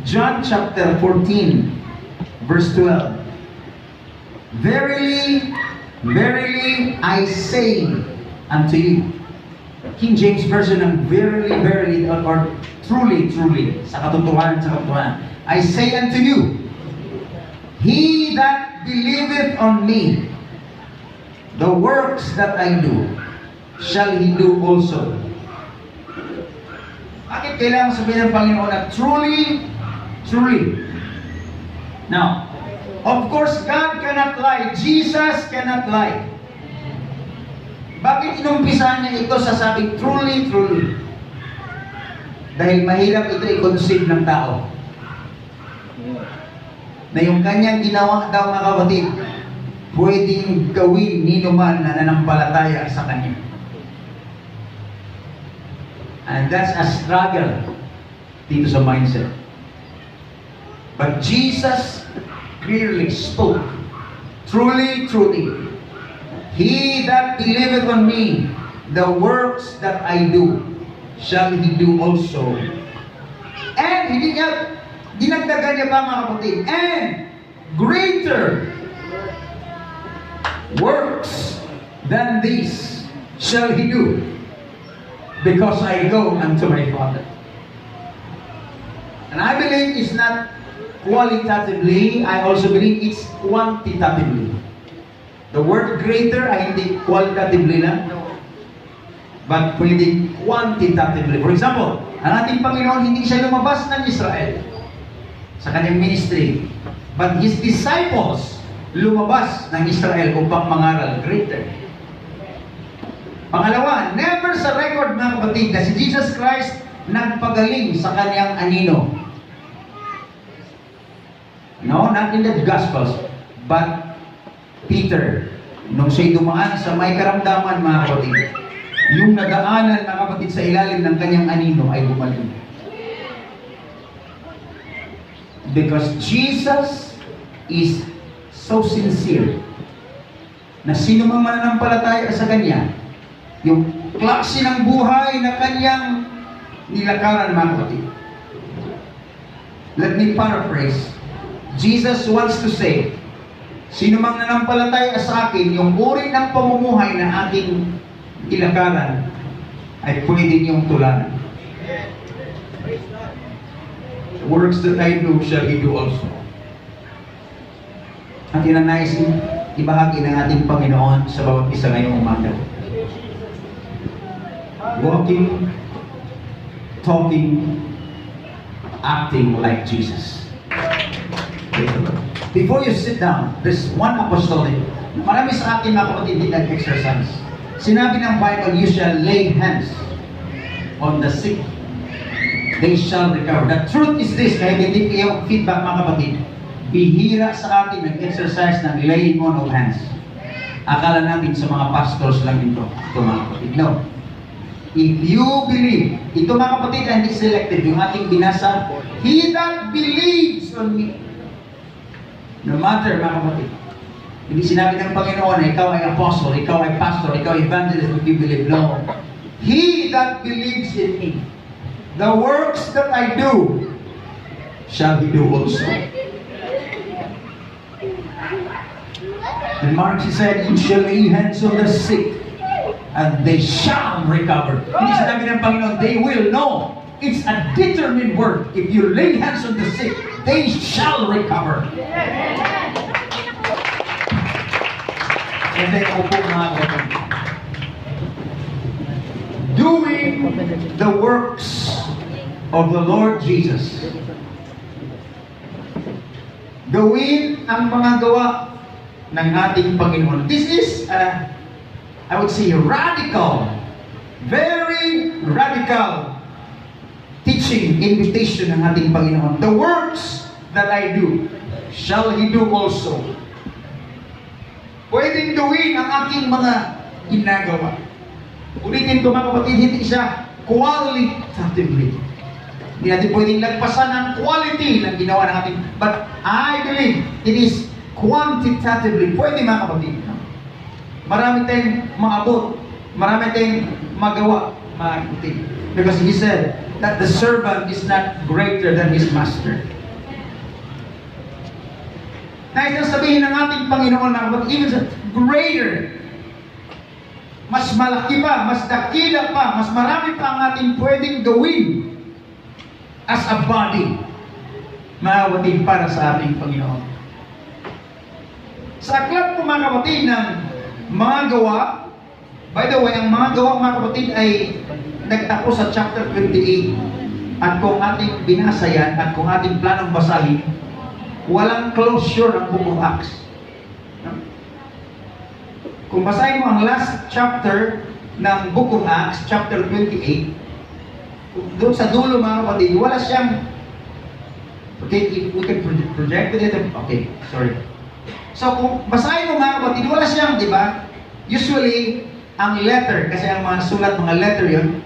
John chapter 14, verse 12. Verily, verily, I say unto you. King James Version ng verily, verily, or truly, truly, sa katotohanan, sa katotohanan. I say unto you, he that believeth on me, the works that I do, shall he do also. Bakit kailangan sabihin ng Panginoon na truly, truly? Now, of course, God cannot lie. Jesus cannot lie. Bakit inumpisahan niya ito sa sabing truly, truly? Dahil mahirap ito i-conceive ng tao. Na yung kanyang ginawa daw, mga kapatid, pwedeng gawin ni naman na nanampalataya sa kanya. And that's a struggle dito sa mindset. But Jesus clearly spoke, truly, truly, he that believeth on me, the works that I do, shall he do also. And hindi niya, dinagdagan niya pa, mga kapatid, and greater works than these shall he do, because I go unto my Father. And I believe it's not qualitatively, I also believe it's quantitatively. The word greater ay hindi qualitatively lang, but pwede quantitatively. For example, ang ating Panginoon, hindi siya lumabas ng Israel sa kanyang ministry, but His disciples lumabas ng Israel upang mangaral. Greater. Pangalawa, never sa record, mga kapatid, na si Jesus Christ nagpagaling sa kanyang anino. No, not in the Gospels, but Peter, nung siya'y dumaan sa may karamdaman, mga kapatid, yung nadaanan, mga kapatid, sa ilalim ng kanyang anino ay gumaling. Because Jesus is so sincere na sino mang mananampalataya sa kanya, yung klase ng buhay na kanyang nilakaran, mga kapatid. Let me paraphrase. Jesus wants to say, sino mang nanampalataya sa akin, yung uri ng pamumuhay na aking ilakaran ay pwede niyong tularan. The works that I do shall he do also. Ang tinanaisin, ibahagi ng ating Panginoon sa bawat isa ngayong umaga. Walking, talking, acting like Jesus. Before you sit down, there's one apostolic. Marami sa atin, mga kapatid, hindi nag-exercise. Sinabi ng Bible, you shall lay hands on the sick. They shall recover. The truth is this, kahit hindi kayo feedback, mga kapatid, bihira sa atin nag-exercise ng laying on of hands. Akala natin sa mga pastors lang ito. Ito, mga kapatid. No. If you believe, ito, mga kapatid, hindi selected. Yung ating binasa, he that believes on me. No matter, mga kapatid. Hindi sinabi ng Panginoon na ikaw ay apostle, ikaw ay pastor, ikaw ay evangelist if you believe. No. He that believes in me, the works that I do, shall he do also. And Mark, he said, you shall lay hands on the sick, and they shall recover. Hindi sinabi ng Panginoon, they will. No. It's a determined word. If you lay hands on the sick, they shall recover. And then, opo, mga kapatid. Doing the works of the Lord Jesus. Gawin ang mga gawa ng ating Panginoon. This is, I would say, radical, very radical teaching, invitation ng ating Panginoon. The works that I do, shall he do also. Pwedeng gawin ang aking mga ginagawa. Ulitin ko, mga kapatid, hindi siya qualitatively. Hindi natin pwedeng lagpasan ang quality ng ginawa ng ating. But I believe it is quantitatively. Pwede, mga kapatid. Marami tayong maabot. Marami tayong magawa, mga kapatid. Because he said that the servant is not greater than his master. Nais na sabihin ng ating Panginoon, mga kapatid, even sa greater, mas malaki pa, mas dakila pa, mas marami pa ang ating pwedeng gawin as a body, mga kapatid, para sa ating Panginoon. Sa aklat po, mga kapatid, ng mga gawa, by the way, ang mga gawa, mga kapatid, ay nagtapos sa chapter 28. At kung ating binasa yan, at kung ating planong basahin, walang closure ang Book of Acts. Kung basahin mo ang last chapter ng Book of Acts, chapter 28, doon sa dulo, mga kapatid, wala siyang, okay, if we can project it, okay, sorry. So, kung basahin mo, mga kapatid, wala siyang, di ba? Usually, ang letter, kasi ang mga sulat, mga letter yun,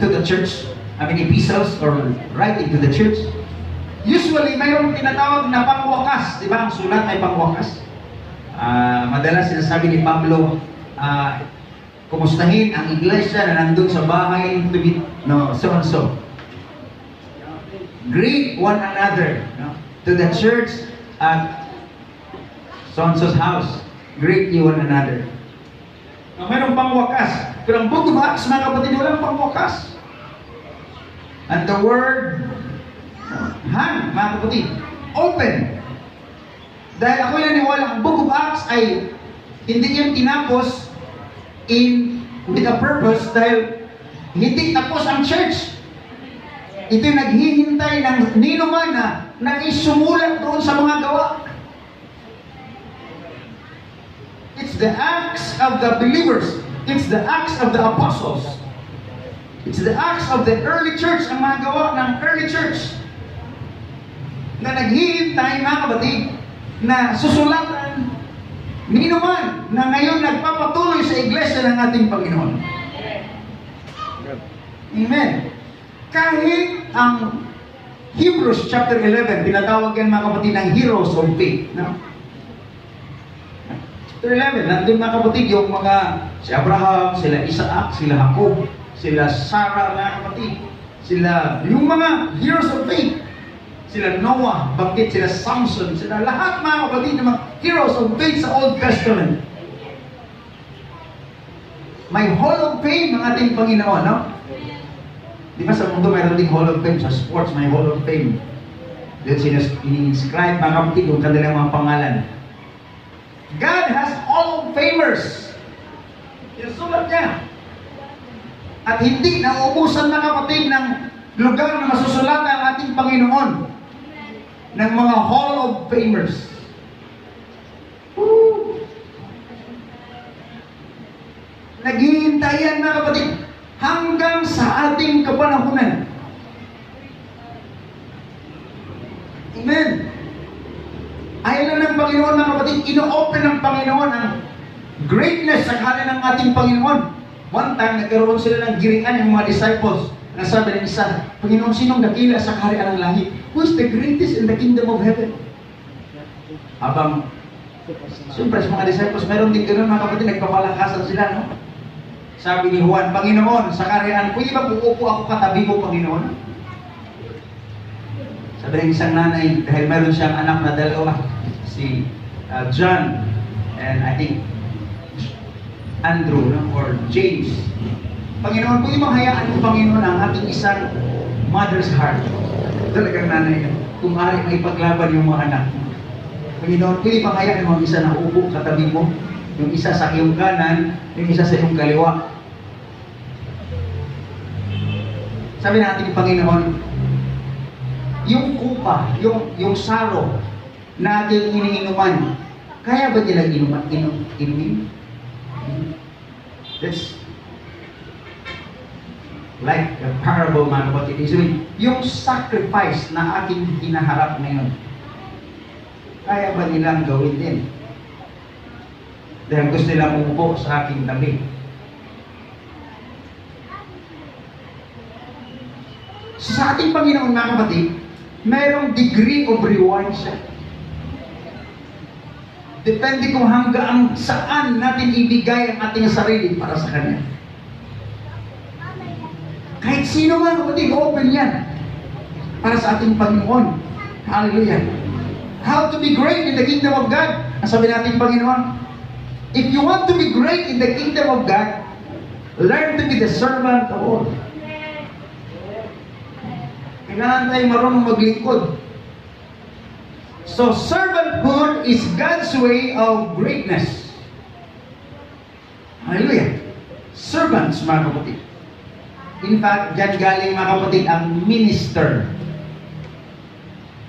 to the church, epistles or writing to the church, usually, mayroong tinatawag na pangwakas. Di ba? Ang sulat ay pangwakas. Madalas sinasabi ni Pablo, kumustahin ang iglesia na nandun sa bahay, so and so. Greet one another, no? To the church at so and so's house. Greet you one another. Mayroong pangwakas. Pero ang Book of Acts, mga kapatid, walang pangwakas. And the word hand, mga kapatid, open. Dahil ako naniwala, ang Book of Acts ay hindi yan tinapos with a purpose dahil hindi tapos ang church. Ito'y naghihintay ng ninuman na nag-isumulat doon sa mga gawa. It's the acts of the believers. It's the acts of the apostles. It's the acts of the early church, ang mga gawa ng early church na naghihintay, mga kapatid, na susulatan ninuman na ngayon nagpapatuloy sa iglesia ng ating Panginoon. Amen. Kahit ang Hebrews chapter 11, tinatawag yan, mga kapatid, ng heroes of faith. No? Chapter 11, nandun, mga kapatid, yung mga si Abraham, sila Isaac, sila Jacob, sila Sarah, mga kapatid, sila, yung mga heroes of faith, sila Noah, bakit sila Samson, sila lahat, mga kapatid, ng mga heroes of faith sa Old Testament. May Hall of Fame ang ating Panginoon, no? Di ba sa mundo mayroon ding Hall of Fame? Sa sports, may Hall of Fame. Doon in-inscribe, mga kapatid, yung kanilang mga pangalan. God has Hall of Famers. Yung sulat niya. At hindi nauubusan, na kapatid, ng lugar na masusulatan ang ating Panginoon ng mga Hall of Famers. Woo! Naghihintayan, mga kapatid, hanggang sa ating kapanahunan. Amen. Ayaw lang ng Panginoon, mga kapatid, ino-open ng Panginoon ang greatness sa kanan ng ating Panginoon. One time, nagkaroon sila ng girian yung mga disciples. Nasabi ng isa, Panginoon, sinong dakila sa kaharian ng langit? Who is the greatest in the kingdom of heaven? Habang, siyempre sa mga disciples, meron din ganoon, mga kapatid, nagpapalakasan sila, no? Sabi ni Juan, Panginoon, sa kaharian, pwede ba uupo ako katabi mo, Panginoon? Sabi ng isang nanay, dahil meron siyang anak na dalawa, si John, and I think, Andrew, no? Or James. Panginoon, pwede bang hayaan mo, Panginoon, ang ating isang mother's heart? Talagang nanay, kung maaari may paglaban yung mga anak mo. Panginoon, pwede bang hayaan mo ang isa na upo katabi mo? Yung isa sa iyong kanan, yung isa sa iyong kaliwa. Sabi ng ating Panginoon, yung kupa, yung saro na ating iniinuman, kaya ba nila inumin? That's like a parable, mga kapatid. Yung sacrifice na ating hinaharap ngayon, kaya ba nilang gawin din? Dahil gusto nilang umupo sa aking tabi. Sa ating Panginoon, mga kapatid, mayroong degree of reward siya. Depende kung hanggang saan natin ibigay ang ating sarili para sa Kanya. Kahit sino man, kapatid, open yan para sa ating Panginoon. Hallelujah. how to be great in the kingdom of God. Ang sabi natin, Panginoon, if you want to be great in the kingdom of God, learn to be the servant of all. Kailangan tayo marunong maglingkod. So, servanthood is God's way of greatness. Hallelujah. Servants, mga kapatid. In fact, dyan galing, mga kapatid, ang minister.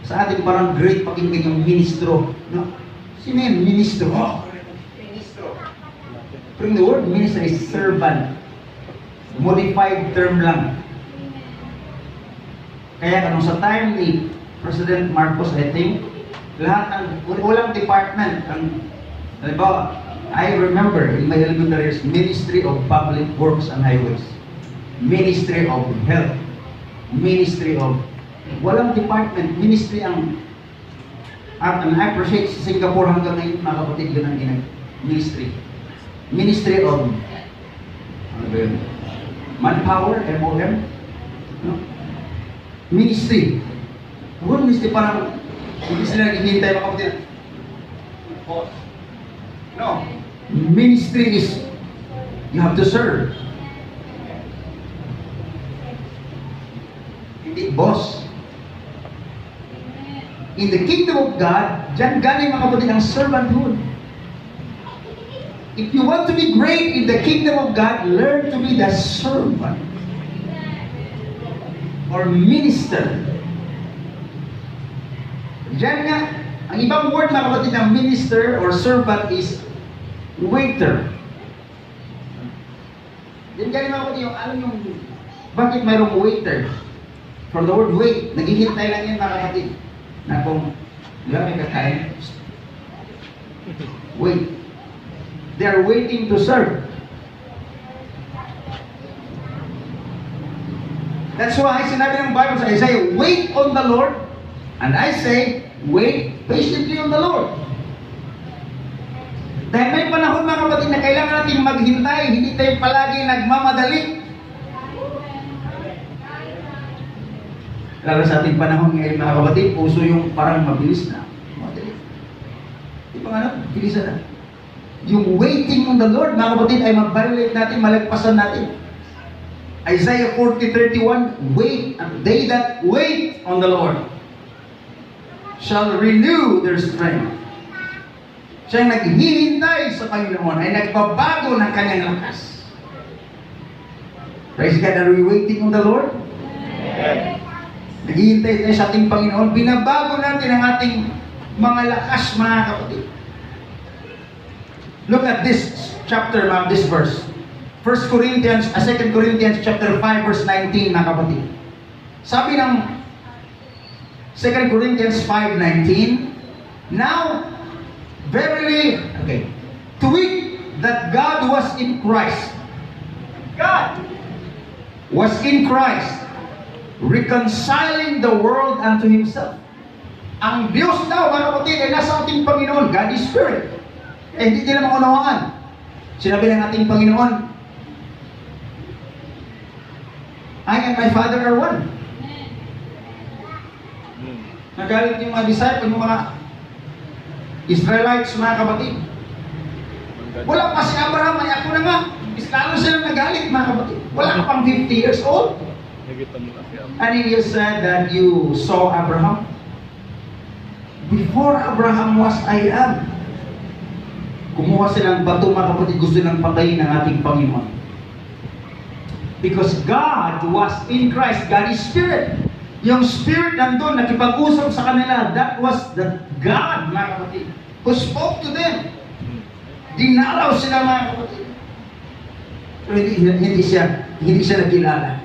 Sa atin parang great pakinggan yung ministro. No? Sino yung ministro? Oh, ministro. Pero the word minister is servant. Modified term lang. Kaya kanong sa time ni President Marcos, I think, lahat ng walang department. Halimbawa, I remember in my elementary years, Ministry of Public Works and Highways, Ministry of Health, Ministry of walang department, ministry ang at I appreciate sa Singapore hanggang ngayon, mga kapatid, yun ang ministry. Ministry of ano ba yun? Manpower, MOM, no? Ministry. Huwag ministry parang hindi sila naghihintay, mga kapatid. No. Ministry is you have to serve. Hindi boss. In the kingdom of God, dyan galing, mga kapatid, ang servanthood. If you want to be great in the kingdom of God, learn to be the servant or minister. Diyan nga, ang ibang word, mga kapatid, ng minister or servant is waiter. Diyan galing, mga kapatid, bakit mayroong waiter? From the word wait, naghihintay lang yan, mga kapatid, na kung di ba may kakain, wait. They are waiting to serve. That's why sinabi ng Bible sa Isaiah, wait on the Lord. And I say, wait patiently on the Lord. Dahil may panahon, mga kapatid, na kailangan natin maghintay, hindi tayo palagi nagmamadali. Lalo sa ating panahon ngayon, mga kapatid, puso yung parang mabilis na. Madali. Di ba nga, bilisan na. Yung waiting on the Lord, mga kapatid, ay mag-violate natin, malagpasan natin. Isaiah 40:31, wait, and they that wait on the Lord shall renew their strength. Siyang naghihintay sa Panginoon ay nagbabago ng kanyang lakas. Praise God, are we waiting on the Lord? Amen. Naghihintay tayo sa ating Panginoon, binabago natin ang ating mga lakas, mga kapatid. Look at this chapter, this verse. 2 Corinthians chapter 5, verse 19, mga kapatid. Sabi ng 2 Corinthians 5:19, now, verily, to wit that God was in Christ. God was in Christ, reconciling the world unto Himself. Ang Diyos daw, mga kapatid, ay nasa ating Panginoon. God is Spirit. Hindi nila maunawaan. Sinabi ng ating Panginoon, I and my Father are one. Nagalit yung mga disciples, yung mga Israelites, mga kapatid. Wala pa si Abraham, ay ako na nga. Lalo silang nagalit, mga kapatid. Wala ka pang 50 years old. And you said that you saw Abraham. Before Abraham was, I am. Kumuha silang bato, mga kapatid, gusto nilang patayin ng ating Panginoon. Because God was in Christ. God is Spirit. Yung Spirit nandun, nakipag-usap sa kanila. That was the God, mga kapatid, who spoke to them. Dinalaw sila, mga kapatid. Pero hindi siya nagkilala.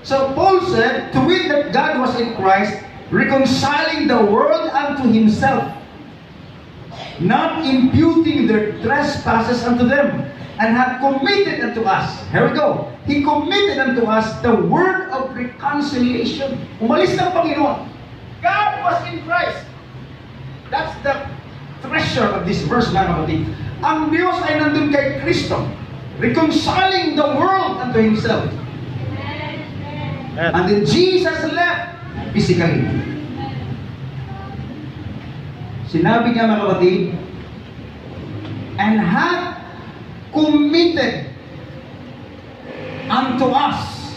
So Paul said, to wit that God was in Christ, reconciling the world unto Himself, not imputing their trespasses unto them, and had committed unto us. Here we go. He committed unto us the word of reconciliation. Umalis ng Panginoon. God was in Christ. That's the treasure of this verse, mga kapatid. Ang Diyos ay nandun kay Kristo, reconciling the world unto Himself. And then Jesus left physically. Sinabi niya, mga kapatid, and hath committed unto us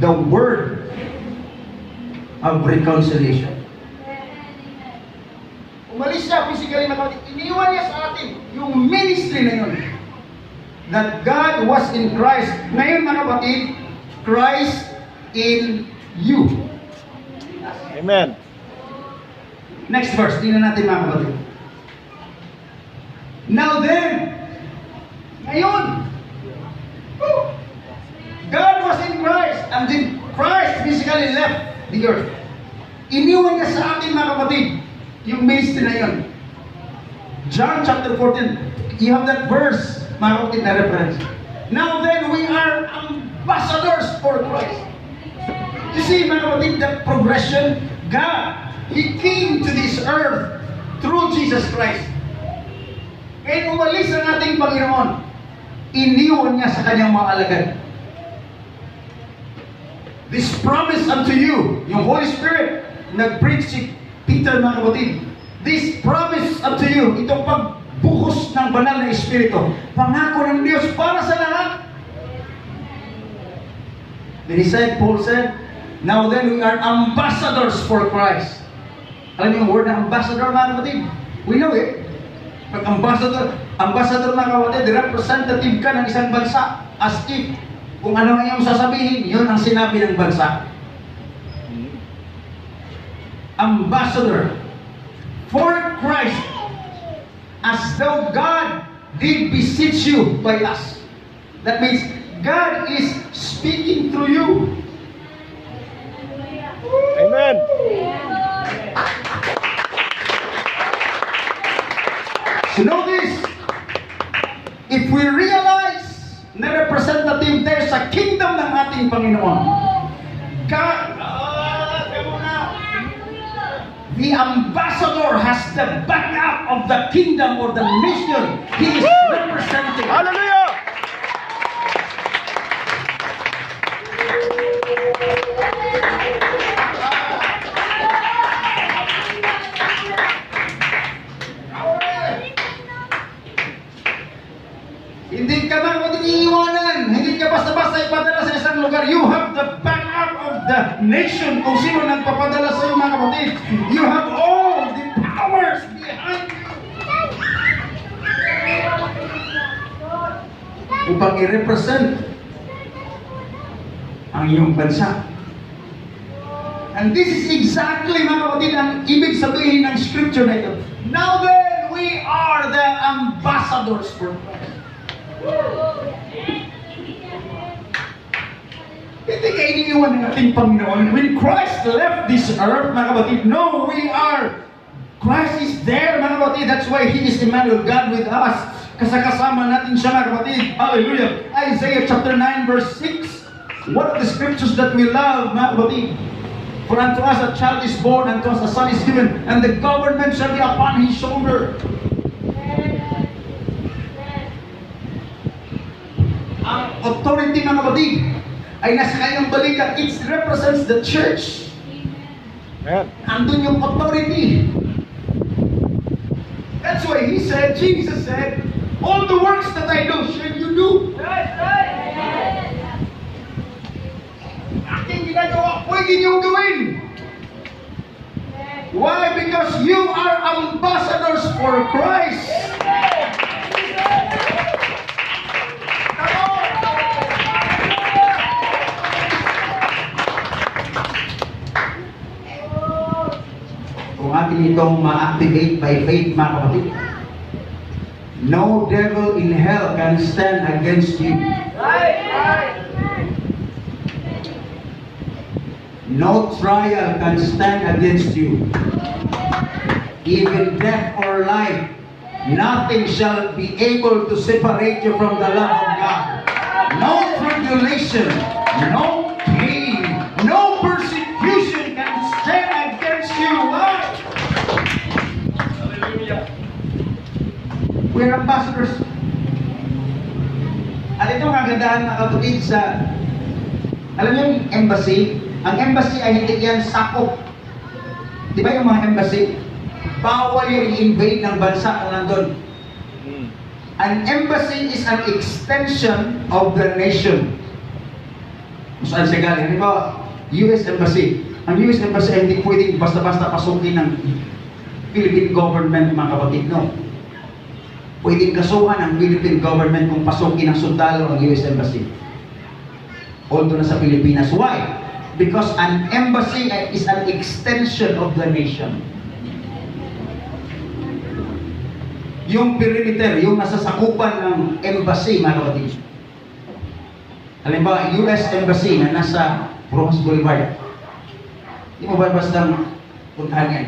the word of reconciliation. Umalis siya physically, mga kapatid. Iniwan niya sa atin yung ministry na yun. That God was in Christ. Ngayon, mga kapatid, Christ in you. Amen. Next verse, tingnan natin, mga kapatid. Now then, ngayon, God was in Christ, and then Christ physically left the earth. Iniwan niya sa atin, mga kapatid, yung ministry na yun. John chapter 14, you have that verse, mga kapatid, na reference. Now then, we are ambassadors for Christ. You see, mga kapatid, the progression, God, He came to this earth through Jesus Christ. Kaya umalis ang ating Panginoon, iniwan niya sa kanyang mga alagad. This promise unto you, yung Holy Spirit, nag-preach si Peter, mga kapatid. This promise unto you, itong pagbuhos ng banal na Espiritu, pangako ng Diyos para sa lahat. Then he said, Paul said, now then we are ambassadors for Christ. Alam niyo yung word na ambassador, mga kapatid? We know it. Pag ambassador, mga kapatid, representative ka ng isang bansa. As if, kung ano ang iyong sasabihin, yun ang sinabi ng bansa. Ambassador for Christ, as though God did beseech you by us. That means, God is speaking through you. Amen. So know this, if we realize na representative tayo sa kingdom ng ating Panginoon, God, the ambassador has the backup of the kingdom or the mission he is representing. Hallelujah! Hindi ka ba iiwanan? Hindi ka basta-basta ipadala sa isang lugar. You have the backup of the nation. Kung sino nagpapadala sa iyo, mga kapatid. You have all the powers behind you. Upang i-represent ang iyong bansa. And this is exactly, mga kapatid, ang ibig sabihin ng scripture na ito. Now then, we are the ambassadors for Christ. Hindi kayo iniiwan ng ating Panginoon. When Christ left this earth, mga kapatid, no, we are. Christ is there, mga kapatid. That's why He is Emmanuel, God with us. Kasama natin siya, mga kapatid. Hallelujah. Isaiah chapter 9 verse 6. One of the scriptures that we love, mga kapatid. For unto us a child is born, unto us a son is given, and the government shall be upon His shoulder. Ang authority, mga kapatid, ay nasa kanyang balikat. It represents the church. Amen. Andun yung authority. That's why He said, Jesus said, all the works that I do, shall you do. Aking ginagawa, pwede niyong gawin. Why? Because you are ambassadors for Christ. Kung atin itong ma-activate by faith, mga kapatid, no devil in hell can stand against you. No trial can stand against you. Even death or life, nothing shall be able to separate you from the love of God. No tribulation, no pain, no persecution can stand against you. Hallelujah. We're ambassadors. At ito ang kagandahan, mga kapatid, sa, alam niyo yung embassy? Ang embassy ay hindi yan sakop. Di ba yung mga embassy? bawal yung i-invade ng bansa kung nandun. Mm. An embassy is an extension of the nation. Kung saan siya galing? Halimbawa, US Embassy. Ang US Embassy ay hindi pwedeng basta-basta pasukin ng Philippine government, mga kapatid, no? Pwedeng kasuhan ng Philippine government kung pasukin ng sundalo ang US Embassy. Although nasa Pilipinas. Why? Because an embassy is an extension of the nation. Yung perimeter, yung nasasakupan ng embassy, mga kapatid. Halimbawa, US Embassy na nasa Rojas Boulevard. Hindi mo ba basta puntahan yan?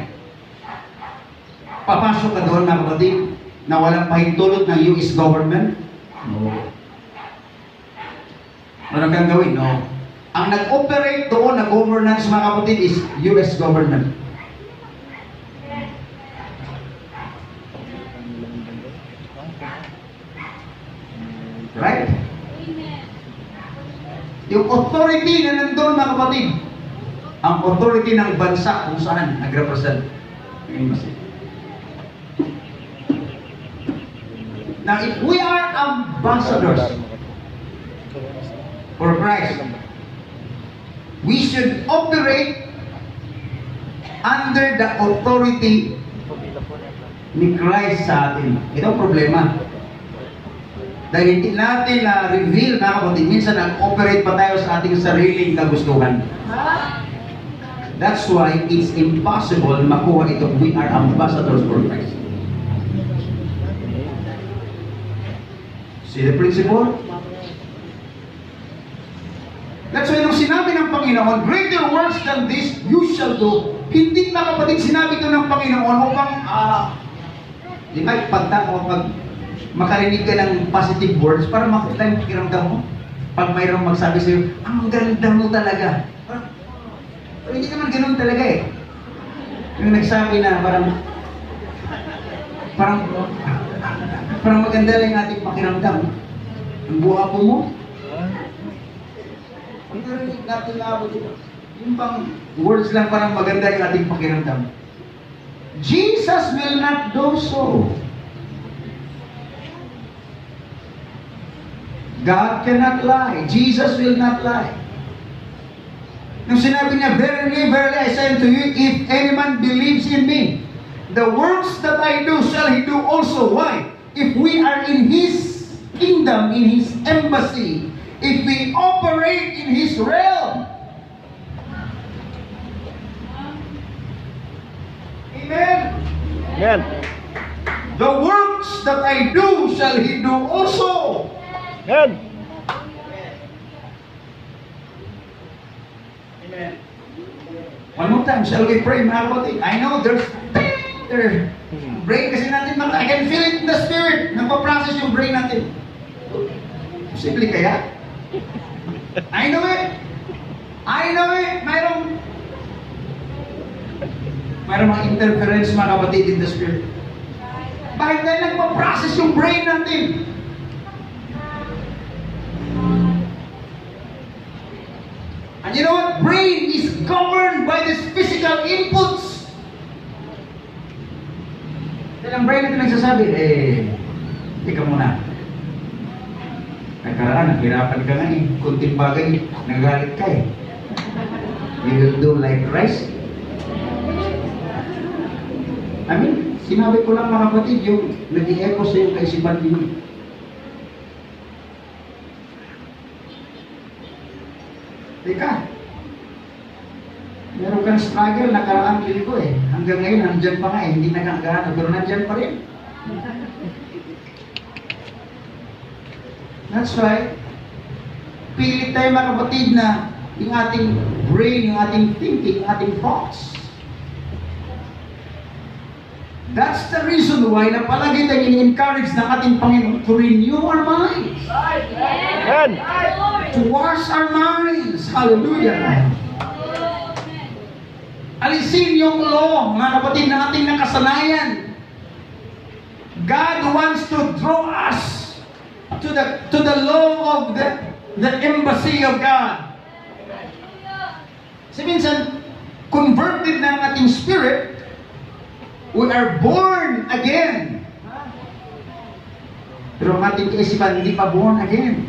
Papasok ka doon, mga kapatid, na walang pahintulot ng US government? No. Ano kang gawin? No. Ang nag-operate doon na governance, mga kapatid, is US government. Right? Yung authority na nandun, mga kapatid, ang authority ng bansa kung saan nag-represent. Now, if we are ambassadors for Christ, we should operate under the authority ni Christ sa atin. Ito ang problema. Dahil hindi natin na-reveal, mga kapatid, minsan nag-operate pa tayo sa ating sariling kagustuhan. That's why it's impossible makuha ito. We are ambassadors for Christ. See the principle? That's why nung sinabi ng Panginoon, greater works than this you shall do. Hindi, mga kapatid, sinabi ito ng Panginoon upang di ba, pag makarinig ka ng positive words para makita yung pakiramdam mo. Pag mayroong magsabi sa'yo, ang ganda mo talaga. Pero hindi naman ganun talaga eh. Yung nagsabi na parang maganda lang yung ating pakiramdam. Ang buha po mo. Ang narinig natin na yung bang words lang parang maganda yung ating pakiramdam. Jesus will not do so. God cannot lie. Jesus will not lie. Nung sinabi niya, verily, verily, I say unto you, if any man believes in me, the works that I do shall he do also. Why? If we are in His kingdom, in His embassy, if we operate in His realm. Amen. Amen. The works that I do shall he do also. Amen. Amen. One more time, shall we pray, mga kapatid? I know there's brain kasi natin, I can feel it in the spirit. Nagpa-process yung brain natin. Posible kaya? I know it. I know it. Mayroong mga interference, mga kapatid, in the spirit. Bakit tayo nagpa-process yung brain natin? And you know what? Brain is governed by these physical inputs. Dahil ang brain natin nagsasabi, tika muna. Nagkaraan, naghirapan ka nga eh. Kunting bagay, nagalit ka eh. You will do like rice. I mean, sinabi ko lang, mga kapatid, yung nag-i-echo sa yung kaisipan niyo. Teka, meron kang struggle, nakaraan ko eh. Hanggang ngayon, nandyan pa nga eh. Hindi nakakagana, pero nandyan pa rin. That's why, pilit tayo, mga kapatid, na yung ating brain, yung ating thinking, yung ating thoughts. That's the reason why na palagi tayong in-encourage ng ating Panginoon to renew our minds. Amen. To wash our minds. Hallelujah. Alisin yung law, mga kapatid, ng ating nakasanayan. God wants to draw us to the law of the embassy of God. Kasi minsan, converted ng ating spirit, We are born again. Pero ang ating kaisipan, hindi pa born again.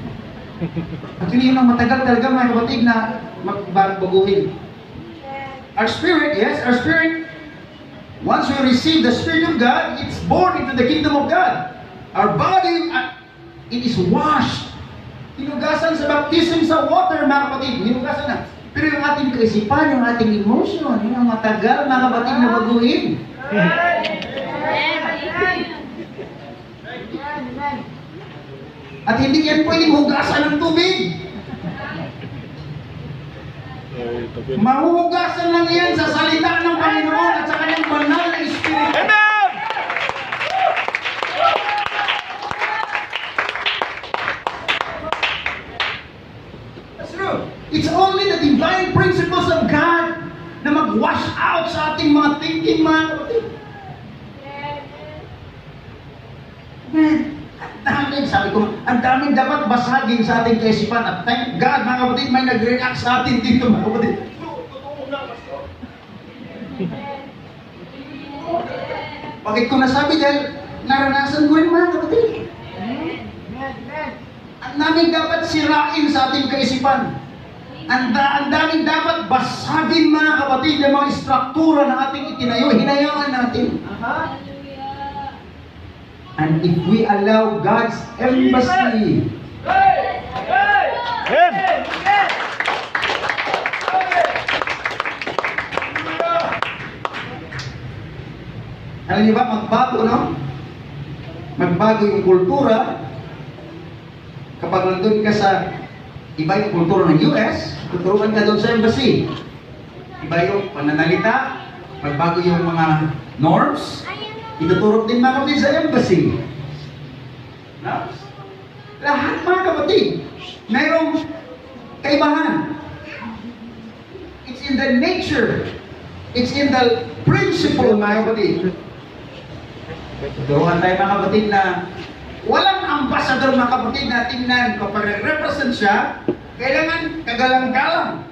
Actually, yun ang matagal talaga mga kapatid na magbaguhin. Our spirit, yes, our spirit, once we receive the Spirit of God, it's born into the kingdom of God. Our body, it is washed. Hinugasan sa baptism sa water, mga kapatid. Hinugasan na. Pero yung ating kaisipan, yung ating emotion, yun ang matagal, mga kapatid, na baguhin. At hindi yan pwedeng hugasan ng tubig. Mahuhugasan lang yan sa salita ng Panginoon at sa kanyang banal na Espiritu. Amen! That's true. It's only the divine principles of God na mag-wash out sa ating mga thinking, mga kapatid. Man, ang daming, sabi ko, ang daming dapat basagin sa ating kaisipan. At thank God, mga kapatid, may nag-react sa atin dito, mga kapatid. Bakit ko nasabi? Dahil naranasan ko rin, mga kapatid. Ang daming dapat sirain sa ating kaisipan. Ang daming dapat basagin, mga kapatid, ng mga struktura na ating itinayo. Hinayaan natin. And if we allow God's embassy, Amen! alam niyo ba, magbago, no? Magbago yung kultura. Kapag nandun ka sa iba yung kultura ng US, tuturuan ka doon sa embassy. Iba yung pananalita, magbago yung mga norms, ituturo din mga kapatid sa embassy. No? Lahat mga kapatid, mayroong kaibahan. It's in the nature. It's in the principle, mga kapatid. Turuan tayo mga kapatid na walang ambassador, mga kapatid, na tingnan kapag nag-represent siya, kailangan kagalang-galang.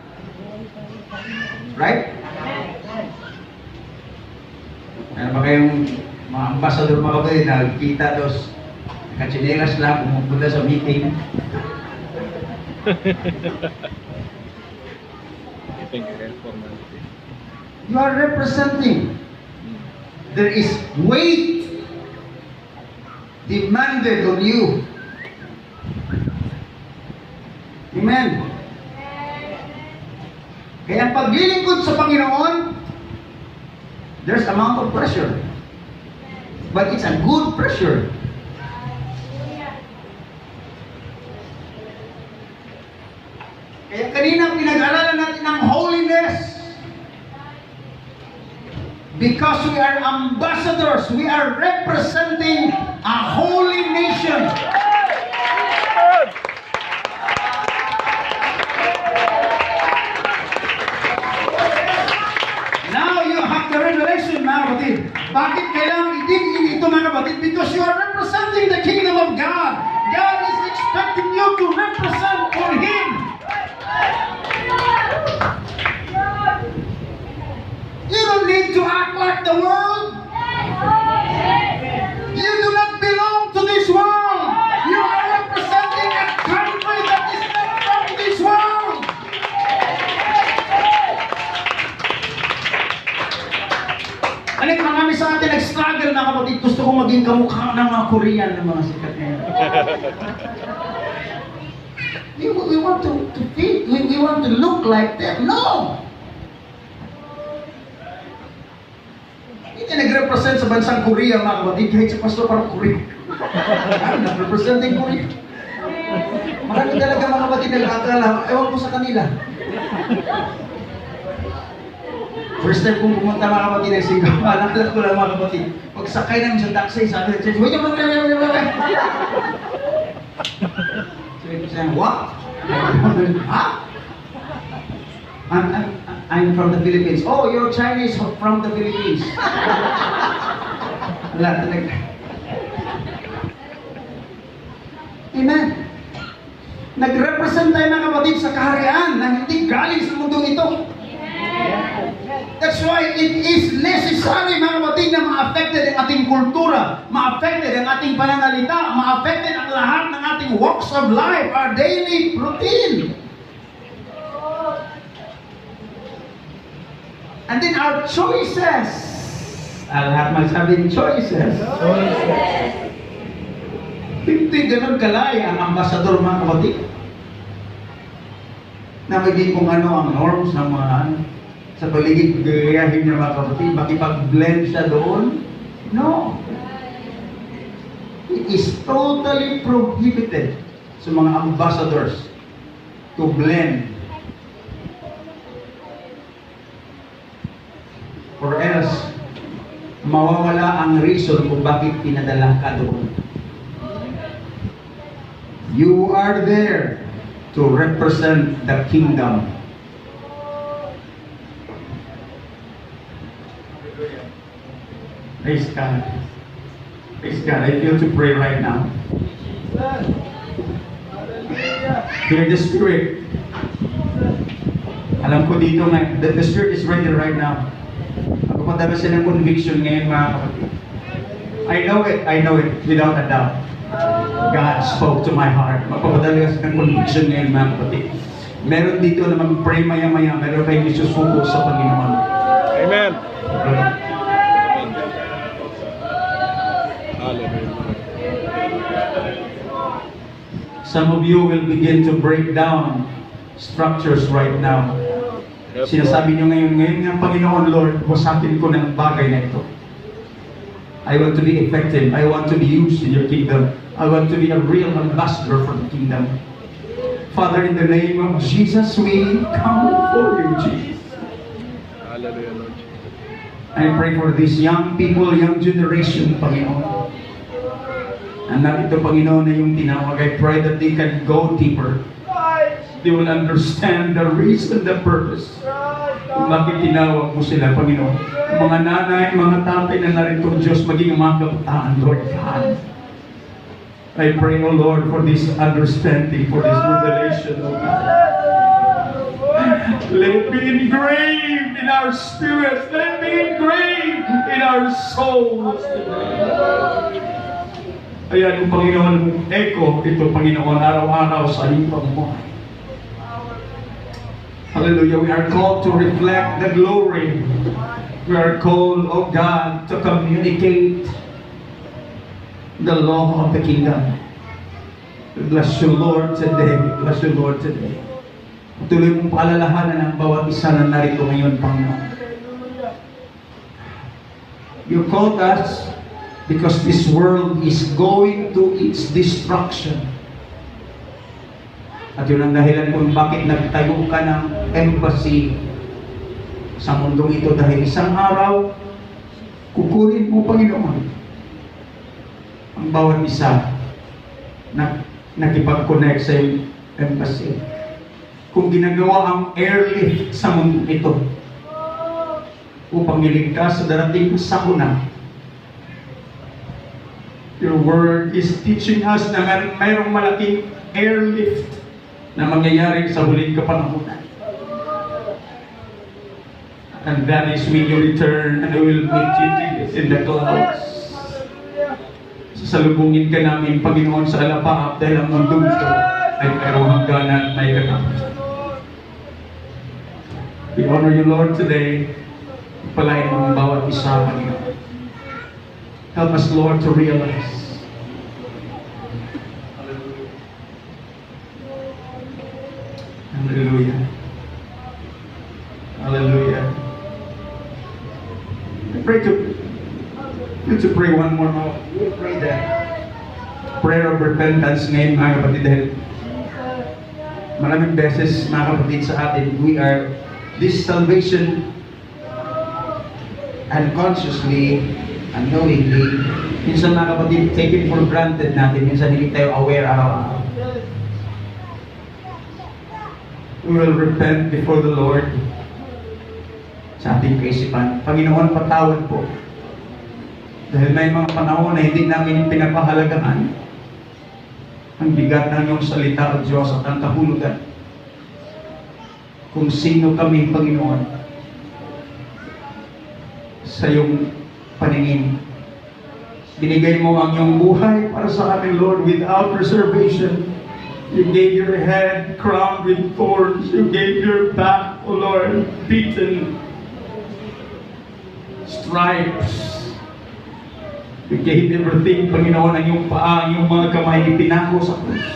Right? Ano ba kayong mga ambassador, mga kapatid, na kita dos kachinelas lang, pumupunta sa meeting? You are representing. There is weight demanded on you. Amen. Kaya ang paglilingkod sa Panginoon, there's amount of pressure. But it's a good pressure. Kaya kanina pinag-aralan natin ng holiness. Because we are ambassadors, we are representing a holy nation. Now you have the revelation, mga kapatid. Bakit kailangan itigin ito, mga kapatid? Because you are representing the kingdom of God. God is expecting you to represent for Him. You don't need to act like the world. You do not belong to this world. You are representing a country that is not from this world. Alam, marami sa atin nag-struggle, mga kapatid. Gusto kong maging kamukha ng mga Korean, ng mga sikat na yan. We want to fit. We want to look like them. No! Hindi nag-represent sa bansang Korea, mga kapatid, kahit sa pastor parang Korea. I'm not representing Korea. Marami talaga, mga kapatid, nag-akala, ewan ko sa kanila. First time kong pumunta, mga kapatid, ng Singapore, anak ko lang, mga kapatid. Pagsakay namin sa taxi, sabi ng church, wait, so ito siya, what? Ha? I'm from the Philippines. Oh, you're Chinese from the Philippines. Wala talaga. Amen. Nag-represent tayo, mga kapatid, sa kaharian na hindi galing sa mundong ito. That's why it is necessary, mga kapatid, na ma-affected ang ating pananalita, ma-affected ang lahat ng ating walks of life, our daily routine. And then our choices. Lahat magsabing choices. Hindi ganun kalaya ang ambasador, mga kapatid. Na maging kung ano ang norms ng mga sa paligid gayahin niya, mga kapatid, makipag-blend siya doon. No. It is totally prohibited sa mga ambassadors to blend. Or else, mawawala ang reason kung bakit pinadala ka doon. You are there to represent the kingdom. Praise God. Praise God. I feel to pray right now. Hear the Spirit. Alam ko dito nga, the Spirit is ready right now. Magpapadala siya ng conviction ngayon, mga kapatid. I know it, without a doubt. God spoke to my heart. Magpapadala siya ng conviction ngayon, mga kapatid. Meron dito na mag-pray maya-maya, meron kayong isusuko sa Panginoon. Amen. Some of you will begin to break down structures right now. Sinasabi nyo ngayon ng Panginoon, Lord, wasapin ko ng bagay na ito. I want to be effective. I want to be used in your kingdom. I want to be a real ambassador for the kingdom. Father, in the name of Jesus, we come before you, Jesus. Hallelujah, Lord. I pray for these young people, young generation, Panginoon. And that ito, Panginoon, na yung tinawag. I pray that they can go deeper. They will understand the reason, the purpose. Kung bakit tinawag mo sila, Panginoon. Mga nanay, mga tatay na narito, Diyos, maging mga kabataan, Lord God. I pray, O Lord, for this understanding, for this revelation, O God. Let it be engraved in our spirits. Let it be engraved in our souls today. Ayan, Panginoon, echo ito, Panginoon, araw-araw sa iyong pamumuhay. Hallelujah. We are called to reflect the glory. We are called, oh God, to communicate the law of the kingdom. We bless you, Lord, today. We bless you, Lord, today. Tuloy mong paalalahanan ang bawat isa na narito ngayon, Panginoon. You called us because this world is going to its destruction. At yun ang dahilan kung bakit nagtayo ka ng embassy sa mundong ito, dahil isang araw, kukunin mo, Panginoon, ang bawat isa na nakipag-connect sa iyong embassy. Kung ginagawa ang airlift sa mundong ito upang iligtas sa darating na sakuna, your word is teaching us na mayroong malaking airlift na mangyayari sa huling kapanahunan. And that is when you return and I will meet you in the clouds. Sasalubungin ka namin, Panginoon, sa alapaap dahil ang mundo ito ay mayroong hangganan at may katapos. We honor you, Lord, today. Palain mo ang bawat isa, Panginoon. Help us, Lord, to realize Hallelujah. Hallelujah. I pray to pray one more. We'll pray that prayer of repentance ngayon, mga kapatid, dahil maraming beses, mga kapatid, sa atin, this salvation unconsciously, unknowingly, minsan, mga kapatid, taken for granted natin, minsan hindi tayo aware araw-araw. We will repent before the Lord sa ating kaisipan. Panginoon, patawad po. Dahil may mga panahon na hindi namin pinapahalagahan ang bigat ng iyong salita o Diyos at ang kahulugan. Kung sino kami, Panginoon, sa iyong paningin. Binigay mo ang iyong buhay para sa amin, Lord, without reservation. You gave your head crowned with thorns. You gave your back, O Lord, beaten, stripes. You gave everything, Panginoon, ang iyong paa, ang iyong mga kamay, ipinako sa krus.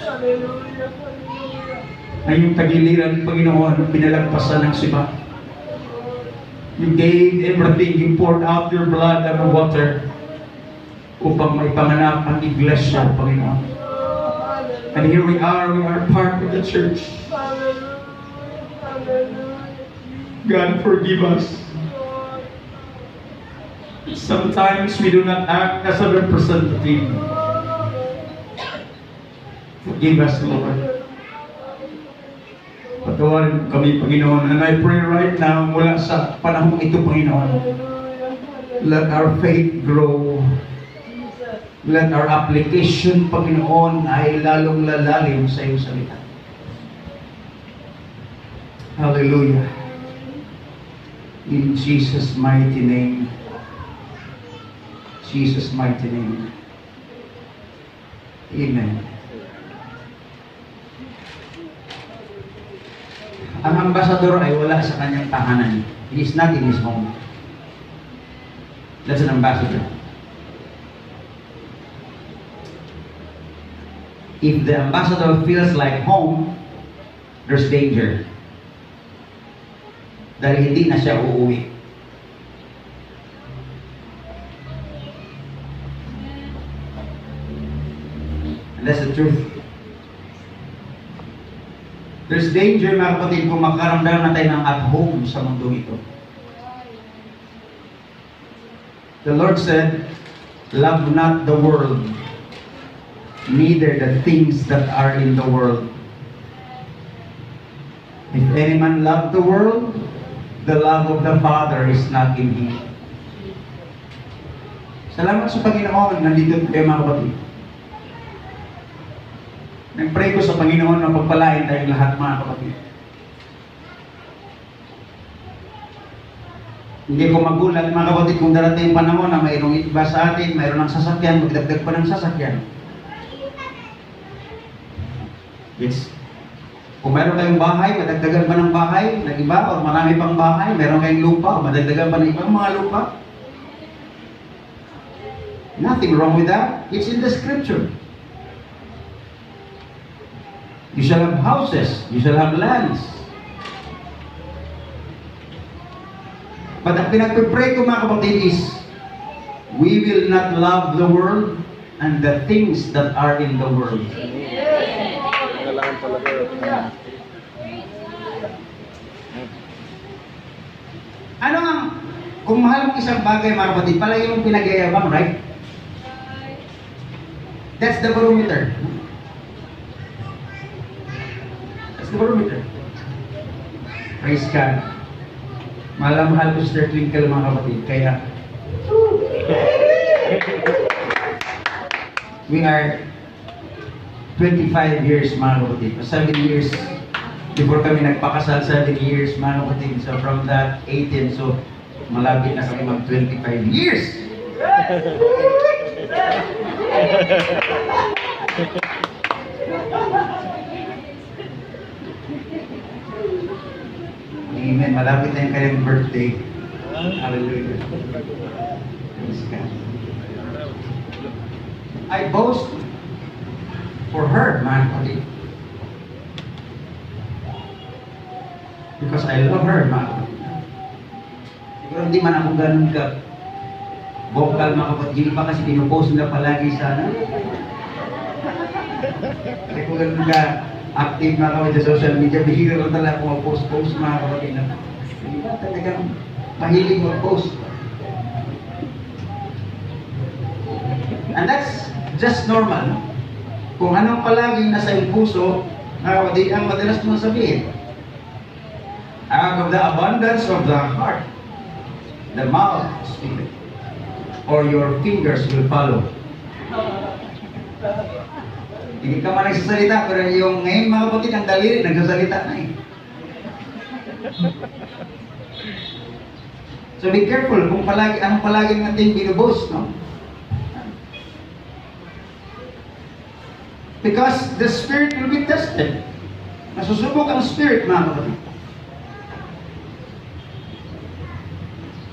Ang iyong tagiliran, Panginoon, pinalagpasan ng siba. You gave everything. You poured out your blood and water upang maipanganak ang iglesia, Panginoon. And here we are part of the church. God, forgive us. Sometimes we do not act as a representative. Forgive us, Lord. Patawarin kami, Panginoon. And I pray right now, mula sa panahon ito, Panginoon, let our faith grow. Let our application, Panginoon, ay lalong lalalim sa iyong salita. Hallelujah. In Jesus' mighty name. Jesus' mighty name. Amen. Ang ambassador ay wala sa kanyang tahanan. He is not in his home. That's an ambassador. If the ambassador feels like home, there's danger. Dahil hindi na siya uuwi. And that's the truth. There's danger, mga kapatid, kung makaramdam na tayo ng at home sa mundo ito. The Lord said, love not the world, neither the things that are in the world. If any man love the world, the love of the Father is not in him. Salamat sa Panginoon, nandito kayo, mga kapatid. Nag-pray ko sa Panginoon na pagpalain tayong lahat, mga kapatid. Hindi ko magulat, mga kapatid, kung darating panahon na mayroong iba sa atin, mayroong ng sasakyan, magdagdag pa ng sasakyan. Kung meron kayong bahay, madagdagan pa ng bahay, nag-iba, o marami pang bahay, meron kayong lupa, o madagdagan pa ng ibang mga lupa. Nothing wrong with that. It's in the scripture. You shall have houses, you shall have lands. But ang pinagpipray ko, mga kapatid, is we will not love the world and the things that are in the world. Kailangan talaga. Ano ang, kung mahal mong isang bagay, mga kapatid, palagi mong pinag-iayabang, right? That's the barometer. That's the barometer. Praise God. Mahal ko Sister Twinkle, mga kapatid. Kaya, we are 25 years, mga kapatid. 7 years before kami nagpakasal, 7 years, mga kapatid. So from that, 18. So, malapit na kami mag 25 years. Amen. Malapit na yung kanyang birthday. Hallelujah. Praise God. I boast for her, man. Because I love her, man. Siguro hindi man ako ganun ka vocal, mga kapatid. Hindi pa kasi pinupost nila palagi sana. Kasi kung ganun ka active, mga kapatid, sa social media, bihira lang talaga ako mag-post-post, mga kapatid. Hindi ba talagang mahilig mag-post? And that's just normal. Kung anong palaging nasa iyong puso, mga kapatid, ang madalas mo sabihin. Out of the abundance of the heart, the mouth speaketh, or your fingers will follow. Hindi ka man nagsasalita, pero yung ngayon, mga kapatid, ang daliri, nagsasalita na eh. So be careful kung palagi, anong palagi natin binuboast, no? Because the spirit will be tested. Nasusubok ang spirit, mga kapatid.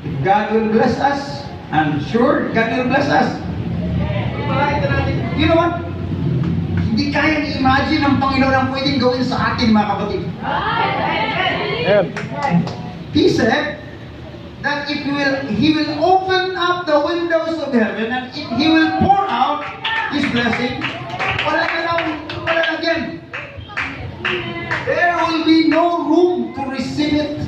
If God will bless us, I'm sure God will bless us. You know what? Hindi kayang i-imagine ng Panginoon ang pwedeng gawin sa atin, mga kapatid. He said that if He will open up the windows of heaven and if He will pour out His blessing, wala again. There will be no room to receive it.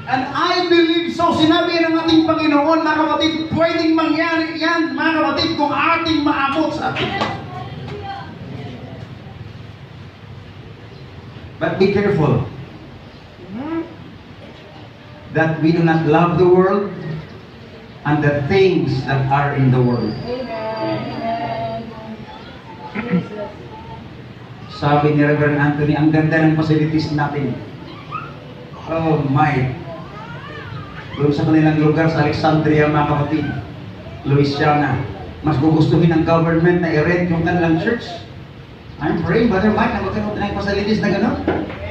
And I believe so. Sinabi ng ating Panginoon, mga kapatid, pwedeng mangyari yan, mga kapatid, kung ating maabot sa atin. But be careful that we do not love the world and the things that are in the world. Sabi ni Reverend Anthony, ang ganda ng facilities natin. Oh my! Doon sa kanilang lugar sa Alexandria, mga kapatid, Louisiana, mas gugustuhin ng government na i-rent yung kanilang church. I'm praying, Brother Mike, na magkaroon ng facilities na gano'n.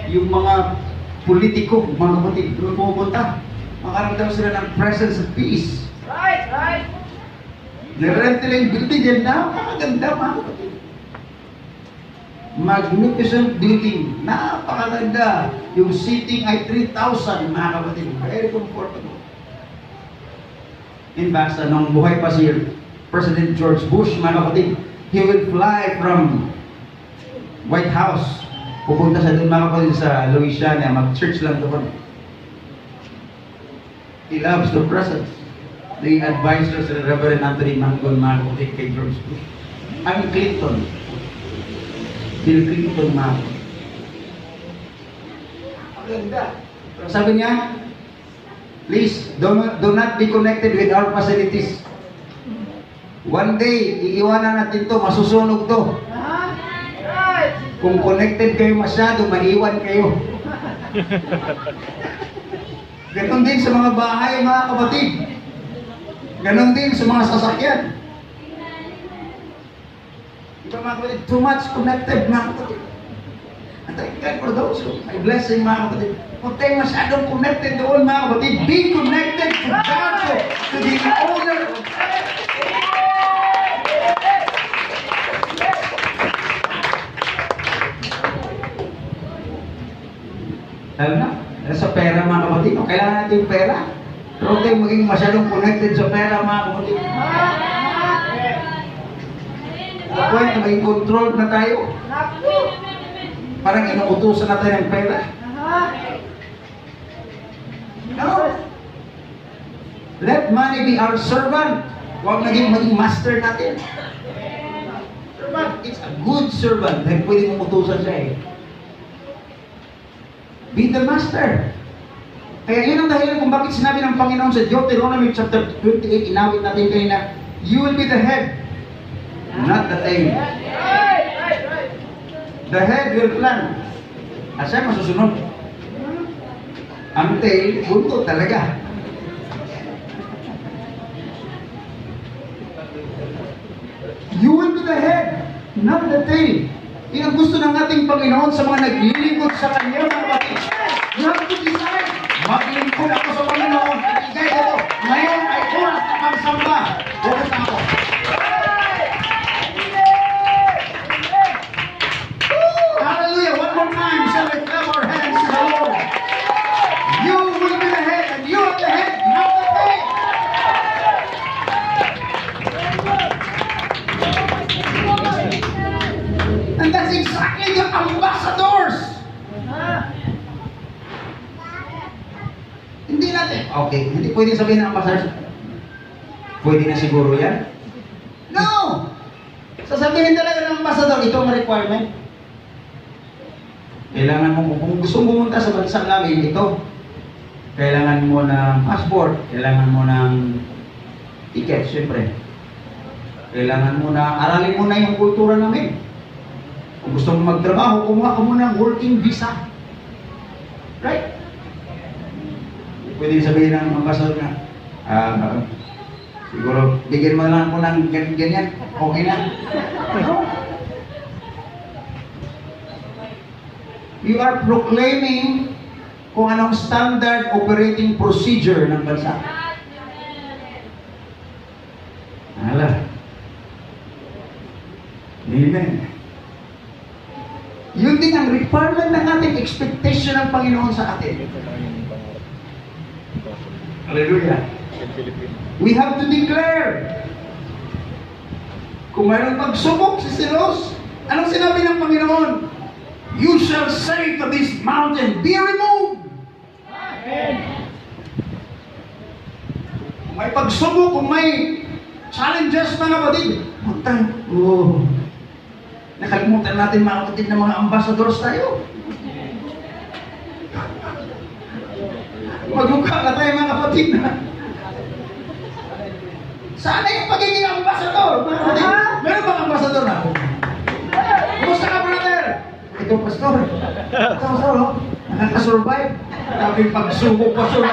Yung mga politiko, mga kapatid, doon pumunta, makaramdam sila ng presence of peace. Right. Nirent nila yung building yan, napakaganda, mga kapatid. Magnificent building, napakaganda. Yung seating ay 3,000, mga kapatid. Very comfortable. In fact, nung buhay pa si President George Bush, mga kapatid, he will fly from White House. Pupunta sa doon, mga kapatid, sa Louisiana, mag-church lang doon. He loves the presence. The advisors of Reverend Anthony Mangon, mga kapatid, kay George Bush. I'm Clinton. Bill Clinton, mga kapatid. Ang ganda. Sabi niya, please, do not be connected with our facilities. One day, iiwanan natin to, masusunog to. Kung connected kayo masyado, maiwan kayo. Ganon din sa mga bahay, mga kapatid. Ganon din sa mga sasakyan. Diba, mga kapatid, too much connected, mga kapatid. And thank God for those who may blessing, mga kapatid. Huwag tayo masyadong connected doon, mga kapatid. Be connected to God, to the owner of Lalo na, sa pera, mga kapatid. Kailangan natin yung pera. Pero huwag tayong maging masyadong connected sa pera, mga kapatid. Point na maging controlled na tayo. Parang inuutusan natin ng pera. No. Let money be our servant. Huwag maging master natin. Servant, it's a good servant. Dahil pwede mong utusan siya eh. Be the master. Kaya yun ang dahilan kung bakit sinabi ng Panginoon sa Deuteronomy chapter 28, inawit natin kanina, you will be the head, not the tail. The head will plan. Asa masusunod? Ang tail, buntot talaga. You will be the head, not the tail. Yun ang gusto ng ating Panginoon sa mga naglilingkod sa Kanya, mga kapatid. You have to decide. Maglingkod ako sa Panginoon. Ibigay ko. Ngayon ay oras na magsamba. Bukas na ako. Hallelujah. One more time. Shall we clap our hands to the Lord? You will be the head and you are the head, not the tail. And that's exactly the ambassadors. Hindi natin. Okay, hindi pwede sabihin ng ambassadors. Pwede na siguro yan? No! Sasabihin talaga ng ambassador, ito ang requirement. Kailangan mo, kung gusto mo pumunta sa bansa namin, ito. Kailangan mo ng passport, kailangan mo ng ticket, syempre. Kailangan mo na, aralin mo na yung kultura namin. Kung gusto mo magtrabaho, kumuha ka muna ng working visa. Right? Pwede sabihin ng ambassador na, Siguro, bigyan mo lang ako ng ganyan. Okay na. You are proclaiming kung anong standard operating procedure ng bansa. Hala. Amen. Yun din ang requirement ng ating expectation ng Panginoon sa atin. Hallelujah. We have to declare. Kung mayroong pagsubok si Silos, anong sinabi ng Panginoon? You shall say to this mountain, be removed. Amen. Kung may pagsubok, kung may challenges mga kapatid, nakalimutan natin mga kapatid na mga ambassadors tayo. Magmukha na tayo mga kapatid na. Sana yung pagiging ambassador, mga kapatid. Meron bang ambassador na? Kumusta ka, brother? Ito, pastor. Ito, pastor, oh. Nakakasurvive. Sabi pagsubok, pastor,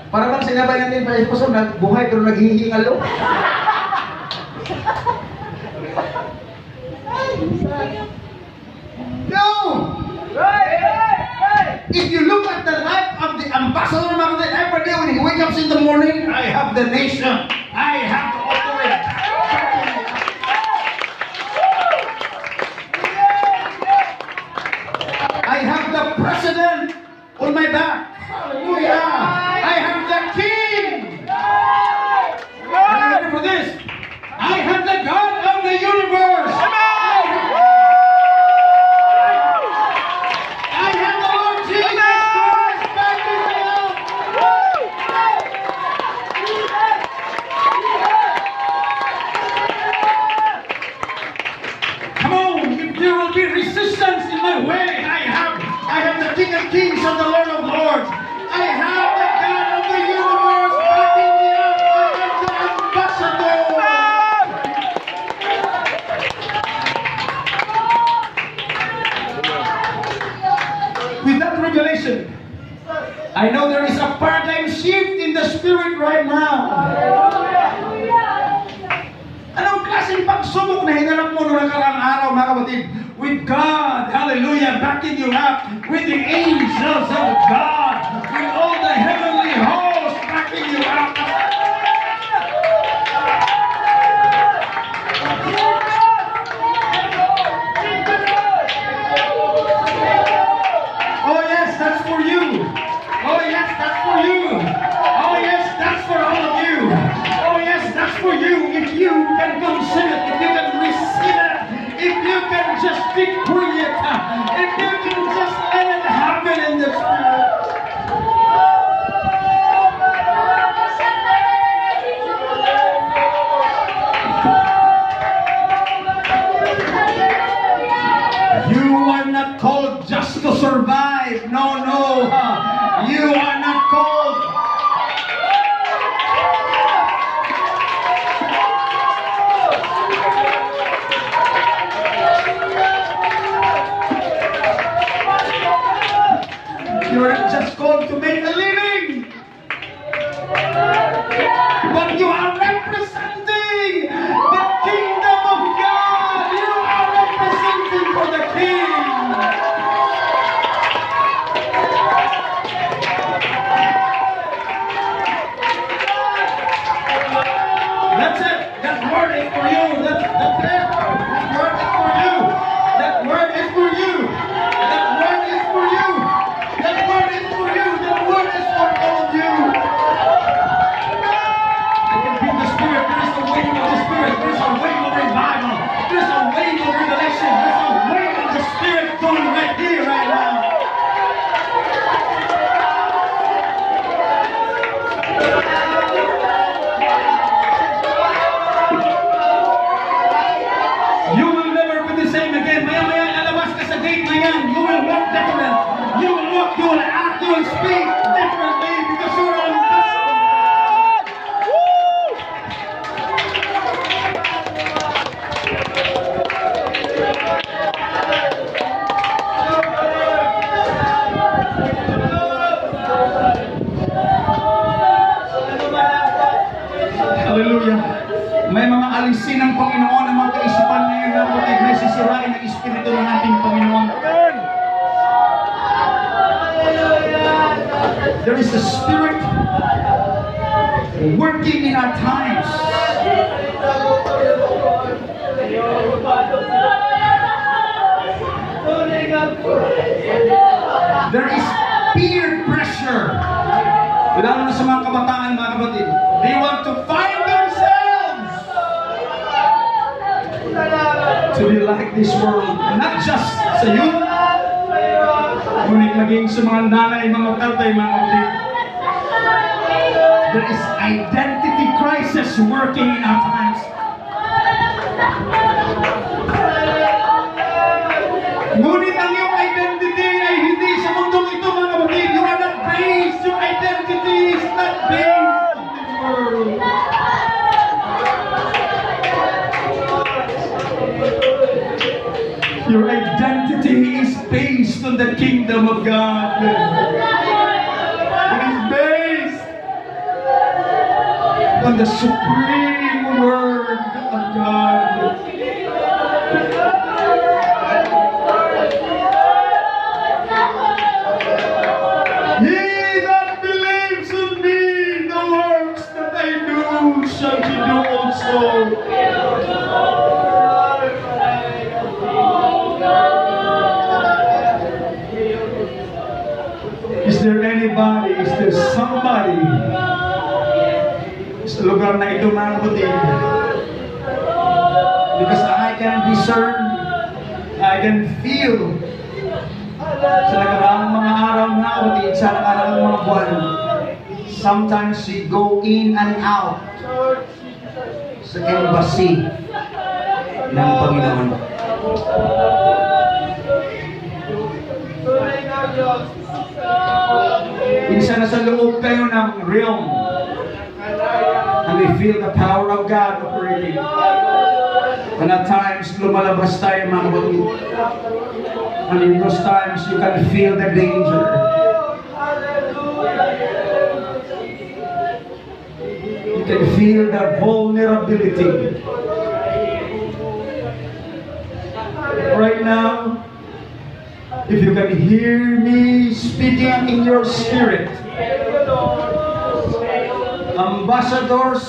para bang sinabay natin pa pastor, buhay pero naghihingalo. No! If you look at the life of the ambassador every day when he wakes up in the morning, I have the nation. I have to operate. I have the president on my back. Hallelujah. I have the king. Are you ready for this? I have the God of the universe. I have the Lord Jesus Christ backing me up. Come on, if there will be resistance in my way, I have the King of Kings and the Lord of Lords. I have the God of the universe backing me up. I am the ambassador. With that revelation, I know there is a paradigm shift in the spirit right now. Anong klaseng pagsubok na hinarap mo noong nakaraang araw, mga kapatid? With God, hallelujah, backing you up. With the angels of God. With all the heavenly hosts backing you up. Oh yes, that's for you. Oh yes, that's for you. Oh yes, that's for all of you. Oh yes, that's for you. If you can conceive it, if you can receive it, if you can just decree it, if you can just let it happen in the spirit. You are not called just to survive. No, no. You are not called. You are not just called to make a living. But you are representing the kingdom of God. You are representing for the King. That's it. That word is for you. That's it. That word is for you. That word is for you. That word is for you. That word is for you. That word is for all of you. I can feel the Spirit. There is a wave of the Spirit. There is a wave of revival. There is a wave of revelation. There is a wave of the Spirit going right here, right now. You will never be the same again. Maya-maya, alabas ka sa gate na yan. You will walk different. You will walk, you will act, you will speak differently because you are ambassador. Espiritu ng ating Panginoon. There is a Spirit working in our times. There is peer pressure. Lalo na sa mga kabataan, mga kapatid. They want to find themselves to be like this world. Not just sa youth, ngunit maging sa mga nanay, mga tatay, mga kapatid. There is identity crisis working in our times. Ngunit ang iyong identity ay hindi sa mundong ito, mga kapatid. You are not based. Your identity is not based on this world. Your identity is based on the kingdom of God. It is based on the supreme word of God. He that believes in me, the works that I do shall he do also. Is there anybody, is there somebody sa lugar na ito, mga kapatid? Because I can discern, I can feel sa nakaraang mga araw, mga kapatid, sa nakaraang mga buwan, sometimes we go in and out sa embassy ng Panginoon. Minsan nasa loob kayo ng realm and we feel the power of God operating. And at times, lumalabas tayo, mga kapatid. And in those times, you can feel the danger. You can feel the vulnerability. Right now, if you can hear me speaking in your spirit, ambassadors,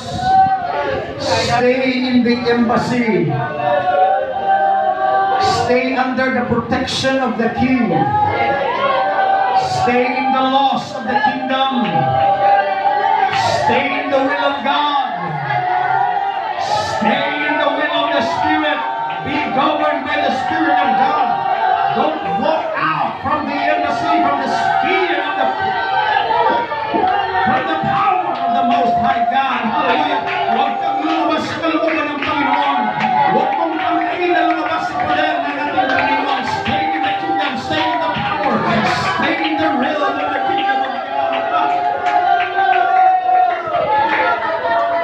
stay in the embassy. Stay under the protection of the King. Stay in the laws of the kingdom. Stay in the will of God.